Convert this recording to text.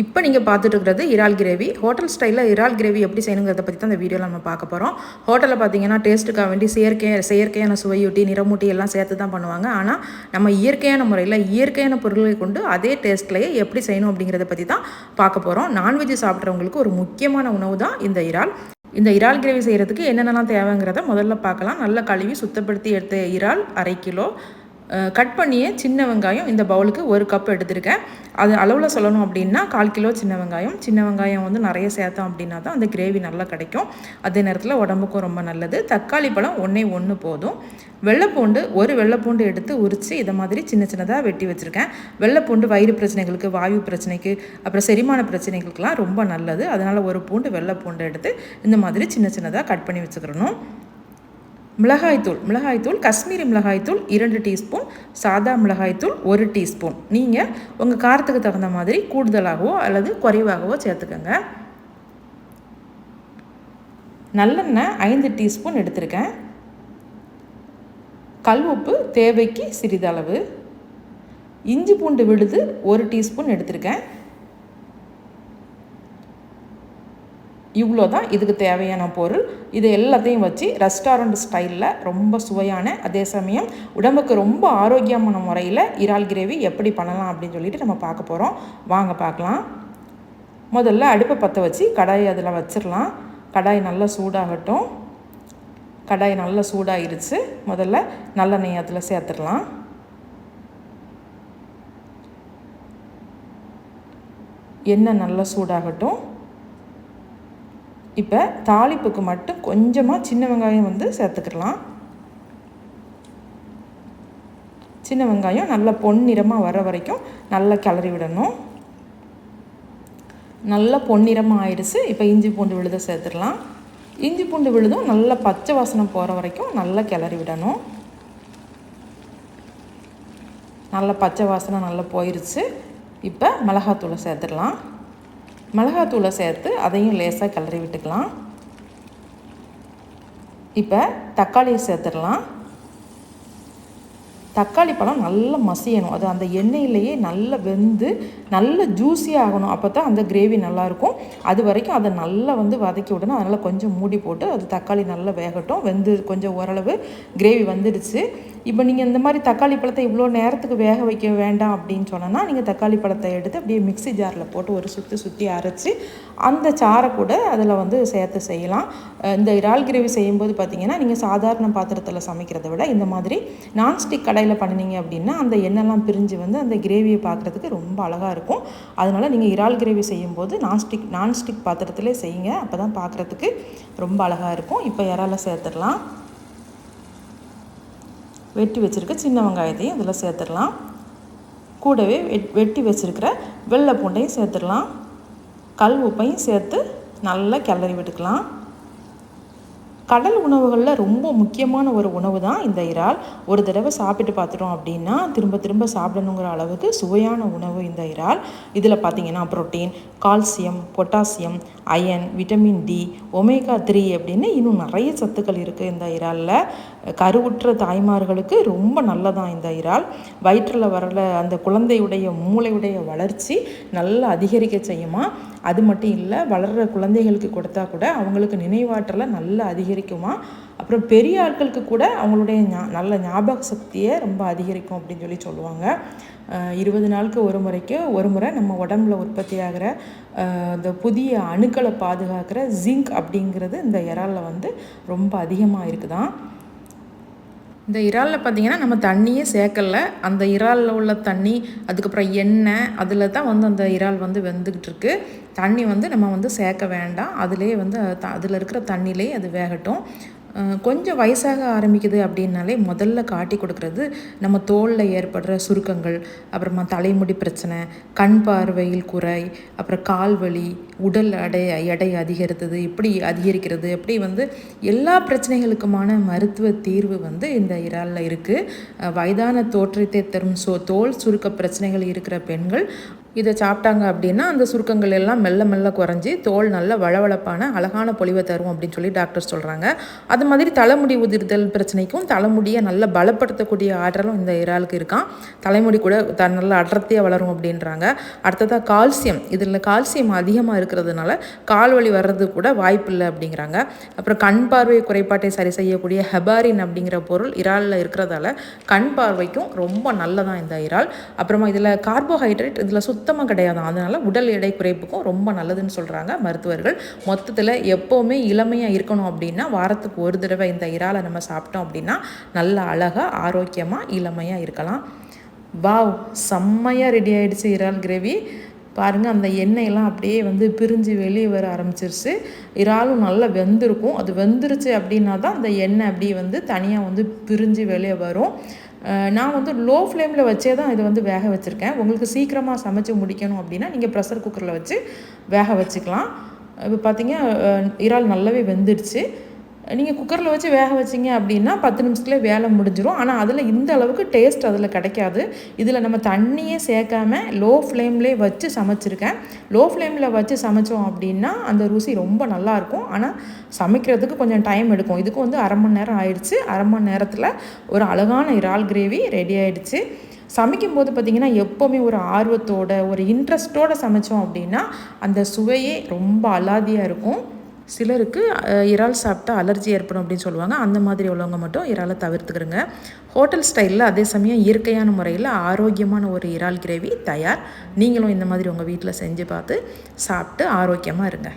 இப்போ நீங்கள் பார்த்துட்டு இருக்கிறது இறால் கிரேவி. ஹோட்டல் ஸ்டைலில் இறால் கிரேவி எப்படி செய்யணுங்கிறத பற்றி தான் இந்த வீடியோவில் நம்ம பார்க்க போகிறோம். ஹோட்டலில் பார்த்தீங்கன்னா டேஸ்ட்டுக்காக வேண்டி செயற்கையான சுவையூட்டி நிறமூட்டி எல்லாம் சேர்த்து தான் பண்ணுவாங்க. ஆனால் நம்ம இயற்கையான முறையில் இயற்கையான பொருட்களை கொண்டு அதே டேஸ்ட்லேயே எப்படி செய்யணும் அப்படிங்கிறத பற்றி தான் பார்க்க போகிறோம். நான்வெஜ் சாப்பிட்றவங்களுக்கு ஒரு முக்கியமான உணவு தான் இந்த இறால். இந்த இறால் கிரேவி செய்கிறதுக்கு என்னென்னலாம் தேவைங்கிறத முதல்ல பார்க்கலாம். நல்லா கழுவி சுத்தப்படுத்தி எடுத்த இறால் 1/2 கிலோ. கட் பண்ணிய சின்ன வெங்காயம் இந்த பவுலுக்கு 1 கப் எடுத்திருக்கேன். அது அளவில் சொல்லணும் அப்படின்னா 1/4 கிலோ சின்ன வெங்காயம் வந்து நிறைய சேர்த்தோம் அப்படின்னா தான் அந்த கிரேவி நல்லா கிடைக்கும். அதே நேரத்தில் உடம்புக்கும் ரொம்ப நல்லது. தக்காளி பழம் 1 போதும். வெள்ளைப்பூண்டு 1 வெள்ளைப்பூண்டு எடுத்து உரித்து இதை மாதிரி சின்ன சின்னதாக வெட்டி வச்சுருக்கேன். வெள்ளைப்பூண்டு வயிறு பிரச்சனைகளுக்கு, வாயு பிரச்சனைக்கு, அப்புறம் செரிமான பிரச்சனைகளுக்கெலாம் ரொம்ப நல்லது. அதனால் 1 பூண்டு வெள்ளைப்பூண்டு எடுத்து இந்த மாதிரி சின்ன சின்னதாக கட் பண்ணி வச்சுக்கிறணும். மிளகாய்த்தூள் காஷ்மீரி மிளகாய்த்தூள் 2 டீஸ்பூன், சாதா மிளகாய்த்தூள் 1 டீஸ்பூன். நீங்கள் உங்கள் காரத்துக்கு தகுந்த மாதிரி கூடுதலாகவோ அல்லது குறைவாகவோ சேர்த்துக்கோங்க. நல்லெண்ணெய் 5 டீஸ்பூன் எடுத்திருக்கேன். கல் உப்பு தேவைக்கு சிறிதளவு. இஞ்சி பூண்டு விழுது 1 டீஸ்பூன் எடுத்திருக்கேன். இவ்வளோ தான் இதுக்கு தேவையான பொருள். இது எல்லாத்தையும் வச்சு ரெஸ்டாரண்ட் ஸ்டைலில் ரொம்ப சுவையான, அதே சமயம் உடம்புக்கு ரொம்ப ஆரோக்கியமான முறையில் இறால் கிரேவி எப்படி பண்ணலாம் அப்படின்னு சொல்லிட்டு நம்ம பார்க்க போகிறோம். வாங்க பார்க்கலாம். முதல்ல அடுப்பை பற்ற வச்சு கடாயை அதில் வச்சிடலாம். கடாய் நல்லா சூடாகட்டும். கடாய் நல்லா சூடாகிருச்சு. முதல்ல நல்லெண்ணெய் அதில் சேர்த்துடலாம். எண்ணெய் நல்லா சூடாகட்டும். இப்போ தாளிப்புக்கு மட்டும் கொஞ்சமாக சின்ன வெங்காயம் வந்து சேர்த்துக்கலாம். சின்ன வெங்காயம் நல்லா பொன்னிறமாக வர வரைக்கும் நல்லா கிளறி விடணும். நல்லா பொன்னிறமாக ஆயிடுச்சு. இப்போ இஞ்சி பூண்டு விழுதை சேர்த்துடலாம். இஞ்சி பூண்டு விழுதும் நல்லா பச்சை வாசனை போகிற வரைக்கும் நல்லா கிளறி விடணும். நல்லா பச்சை வாசனை நல்லா போயிடுச்சு. இப்போ மிளகாத்தூளை சேர்த்துடலாம். மிளகாத்தூளை சேர்த்து அதையும் லேசாக கிளறி விட்டுக்கலாம். இப்போ தக்காளியை சேர்த்துடலாம். தக்காளி பழம் நல்லா மசியணும். அது அந்த எண்ணெயிலேயே நல்லா வெந்து நல்ல ஜூஸியாக ஆகணும். அப்போ தான் அந்த கிரேவி நல்லாயிருக்கும். அது வரைக்கும் அதை நல்லா வந்து வதக்கி விடணும். அதனால் கொஞ்சம் மூடி போட்டு அது தக்காளி நல்லா வேகட்டும். வெந்து கொஞ்சம் ஓரளவு கிரேவி வந்துடுச்சு. இப்போ நீங்கள் இந்த மாதிரி தக்காளி பழத்தை இவ்வளோ நேரத்துக்கு வேக வைக்க வேண்டாம் அப்படின்னு சொன்னால் நீங்கள் தக்காளி பழத்தை எடுத்து அப்படியே மிக்ஸி ஜாரில் போட்டு ஒரு சுற்றி அரைச்சி அந்த சாறை கூட அதில் வந்து சேர்த்து செய்யலாம். இந்த இறால் கிரேவி செய்யும்போது பார்த்திங்கன்னா நீங்கள் சாதாரண பாத்திரத்தில் சமைக்கிறத விட இந்த மாதிரி நான்ஸ்டிக் கடாயில் பண்ணினீங்க அப்படின்னா அந்த எண்ணெய்லாம் பிரிஞ்சு வந்து அந்த கிரேவியை பார்க்குறதுக்கு ரொம்ப அழகாக இருக்கும். அதனால் நீங்கள் இறால் கிரேவி செய்யும்போது நான்ஸ்டிக் பாத்திரத்திலே செய்யுங்க. அப்போ தான் பார்க்குறதுக்கு ரொம்ப அழகாக இருக்கும். இப்போ இறாலை சேர்த்துடலாம். வெட்டி வச்சுருக்க சின்ன வெங்காயத்தையும் இதில் சேர்த்துடலாம். கூடவே வெட்டி வச்சுருக்கிற வெள்ளை பூண்டையும் சேர்த்துடலாம். கல் உப்பையும் சேர்த்து நல்லா கிளறி விட்டுக்கலாம். கடல் உணவுகளில் ரொம்ப முக்கியமான ஒரு உணவு தான் இந்த இறால். ஒரு தடவை சாப்பிட்டு பார்த்துட்டோம் அப்படின்னா திரும்ப சாப்பிடணுங்கிற அளவுக்கு சுவையான உணவு இந்த இறால். இதில் பார்த்திங்கன்னா protein, calcium, potassium, iron, vitamin D, omega 3 அப்படின்னு இன்னும் நிறைய சத்துக்கள் இருக்குது இந்த இறாலில். கருவுற்ற தாய்மார்களுக்கு ரொம்ப நல்லதான் இந்த இறால். வயிற்றில் வரல அந்த குழந்தையுடைய மூளையுடைய வளர்ச்சி நல்லா அதிகரிக்க செய்யுமா. அது மட்டும் இல்லை, வளர்கிற குழந்தைகளுக்கு கொடுத்தா கூட அவங்களுக்கு நினைவாற்றலை நல்லா அதிகரிக்குமா. அப்புறம் பெரிய ஆட்களுக்கு கூட அவங்களுடைய நல்ல ஞாபக சக்தியை ரொம்ப அதிகரிக்கும் அப்படின்னு சொல்லி சொல்லுவாங்க. 20 நாளுக்கு ஒரு முறை நம்ம உடம்புல உற்பத்தி ஆகிற இந்த புதிய அணுக்களை பாதுகாக்கிற ஜிங்க் அப்படிங்கிறது இந்த இறாலில் வந்து ரொம்ப அதிகமாக இருக்குதான். இந்த இறாலில் பார்த்திங்கன்னா நம்ம தண்ணியே சேர்க்கலை. அந்த இறாலில் உள்ள தண்ணி, அதுக்கப்புறம் எண்ணெய், அதில் தான் வந்து அந்த இறால் வந்து வெந்துக்கிட்டு இருக்கு. தண்ணி வந்து நம்ம வந்து சேர்க்க வேண்டாம். அதிலே வந்து அதில் இருக்கிற தண்ணியிலே அது வேகட்டும். கொஞ்சம் வயசாக ஆரம்பிக்குது அப்படின்னாலே முதல்ல காட்டி கொடுக்குறது நம்ம தோலில் ஏற்படுற சுருக்கங்கள், அப்புறமா தலைமுடி பிரச்சனை, கண் பார்வையில் குறை, அப்புறம் கால் வலி, உடல் எடை அதிகரிக்கிறது இப்படி வந்து எல்லா பிரச்சனைகளுக்குமான மருத்துவ தீர்வு வந்து இந்த இறாலில் இருக்குது. வயதான தோற்றத்தை தரும் தோல் சுருக்க பிரச்சனைகள் இருக்கிற பெண்கள் இதை சாப்பிட்டாங்க அப்படின்னா அந்த சுருக்கங்கள் எல்லாம் மெல்ல மெல்ல குறைஞ்சி தோல் நல்ல வளவளப்பான அழகான பொலிவை தரும் அப்படின்னு சொல்லி டாக்டர் சொல்கிறாங்க. அது மாதிரி தலைமுடி உதிர்தல் பிரச்சனைக்கும் தலைமுடியை நல்லா பலப்படுத்தக்கூடிய ஆற்றலும் இந்த இறாலுக்கு இருக்கான். தலைமுடி கூட நல்ல அடர்த்தியாக வளரும் அப்படின்றாங்க. அடுத்ததாக கால்சியம், இதில் கால்சியம் அதிகமாக இருக்கிறதுனால கால் வலி வர்றது கூட வாய்ப்பு இல்லை அப்படிங்கிறாங்க. அப்புறம் கண் பார்வை குறைபாட்டை சரி செய்யக்கூடிய ஹெபாரின் அப்படிங்கிற பொருள் இறாலில் இருக்கிறதால கண் பார்வைக்கும் ரொம்ப நல்லதான் இந்த இறால். அப்புறமா இதில் கார்போஹைட்ரேட் இதில் சுத்தமாக கிடையாது, அதனால் உடல் எடை குறைப்புக்கும் ரொம்ப நல்லதுன்னு சொல்கிறாங்க மருத்துவர்கள். மொத்தத்தில் எப்போவுமே இளமையாக இருக்கணும் அப்படின்னா வாரத்துக்கு ஒரு தடவை இந்த இறாலை நம்ம சாப்பிட்டோம் அப்படின்னா நல்ல அழகாக ஆரோக்கியமாக இளமையாக இருக்கலாம். வாவ், செம்மையாக ரெடி ஆகிடுச்சு இறால் கிரேவி. பாருங்கள், அந்த எண்ணெயெல்லாம் அப்படியே பிரிஞ்சு வெளியே வர ஆரம்பிச்சிருச்சு. இறாலும் நல்லா வெந்திருக்கும். அது வெந்துருச்சு அப்படின்னா தான் அந்த எண்ணெய் அப்படியே தனியாக பிரிஞ்சு வெளியே வரும். நான் லோ ஃப்ளேமில் வச்சே தான் இது வேக வச்சுருக்கேன். உங்களுக்கு சீக்கிரமாக சமைச்சு முடிக்கணும் அப்படின்னா நீங்கள் ப்ரெஷர் குக்கரில் வச்சு வேக வச்சுக்கலாம். இப்போ பார்த்தீங்க, இறால் நல்லாவே வெந்துடுச்சு. நீங்கள் குக்கரில் வச்சு வேக வச்சிங்க அப்படின்னா 10 நிமிஷத்துலேயே வேலை முடிஞ்சிடும். ஆனால் அதில் இந்த அளவுக்கு டேஸ்ட் அதில் கிடைக்காது. இதில் நம்ம தண்ணியே சேர்க்காம லோ ஃப்ளேம்லேயே வச்சு சமைச்சிருக்கேன். லோ ஃப்ளேமில் வச்சு சமைச்சோம் அப்படின்னா அந்த ருசி ரொம்ப நல்லாயிருக்கும். ஆனால் சமைக்கிறதுக்கு கொஞ்சம் டைம் எடுக்கும். இதுக்கு அரை மணி நேரம் ஆயிடுச்சு. அரை மணி நேரத்தில் ஒரு அழகான இறால் கிரேவி ரெடி ஆகிடுச்சு. சமைக்கும்போது பார்த்திங்கன்னா எப்போவுமே ஒரு ஆர்வத்தோட ஒரு இன்ட்ரெஸ்ட்டோடு சமைச்சோம் அப்படின்னா அந்த சுவையே ரொம்ப அலாதியாக இருக்கும். சிலருக்கு இறால் சாப்பிட்டா அலர்ஜி ஏற்படும் அப்படின்னு சொல்லுவாங்க. அந்த மாதிரி உள்ளவங்க மட்டும் இறாலை தவிர்த்துக்கிறங்க. ஹோட்டல் ஸ்டைலில் அதே சமயம் இயற்கையான முறையில் ஆரோக்கியமான ஒரு இறால் கிரேவி தயார். நீங்களும் இந்த மாதிரி உங்கள் வீட்டில் செஞ்சு பார்த்து சாப்பிட்டு ஆரோக்கியமாக இருங்க.